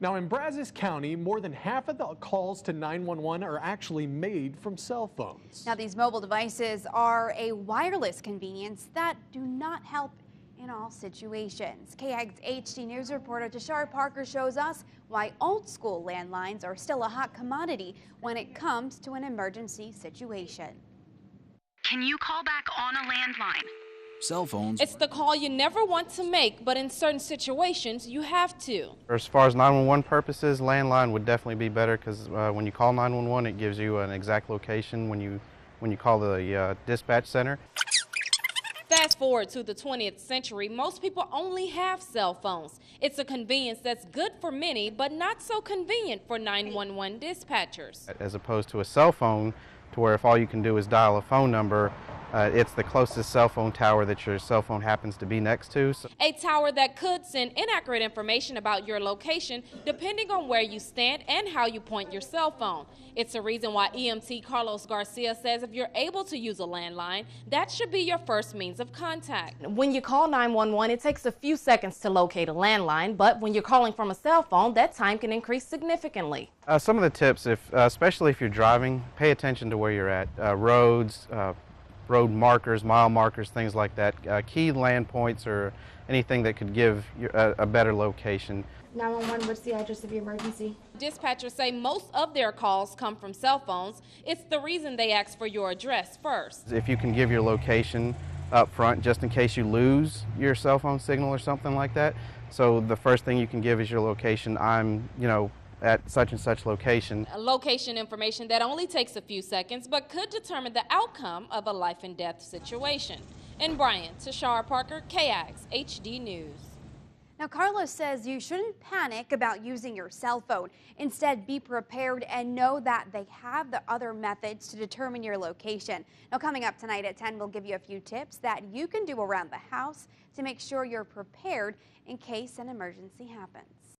Now in Brazos County, more than half of the calls to 911 are actually made from cell phones. Now these mobile devices are a wireless convenience that do not help in all situations. KAGS HD News reporter Tashara Parker shows us why old school landlines are still a hot commodity when it comes to an emergency situation. Can you call back on a landline? Cell phones. It's the call you never want to make, but in certain situations, you have to. As far as 911 purposes, landline would definitely be better because when you call 911, it gives you an exact location when you call the dispatch center. Fast forward to the 20th century, most people only have cell phones. It's a convenience that's good for many, but not so convenient for 911 dispatchers. As opposed to a cell phone, to where if all you can do is dial a phone number, it's the closest cell phone tower that your cell phone happens to be next to. A tower that could send inaccurate information about your location depending on where you stand and how you point your cell phone. It's a reason why EMT Carlos Garcia says if you're able to use a landline, that should be your first means of contact. When you call 911, it takes a few seconds to locate a landline, but when you're calling from a cell phone, that time can increase significantly. Some of the tips, especially if you're driving, pay attention to where you're at. Roads, road markers, mile markers, things like that. Key land points or anything that could give you a better location. 911, what's the address of your emergency? Dispatchers say most of their calls come from cell phones. It's the reason they ask for your address first. If you can give your location up front just in case you lose your cell phone signal or something like that. So the first thing you can give is your location. I'm, at such and such location. A location information that only takes a few seconds but could determine the outcome of a life and death situation. In Bryan, Tashara Parker, KAGS HD News. Now, Carlos says you shouldn't panic about using your cell phone. Instead, be prepared and know that they have the other methods to determine your location. Now, coming up tonight at 10, we'll give you a few tips that you can do around the house to make sure you're prepared in case an emergency happens.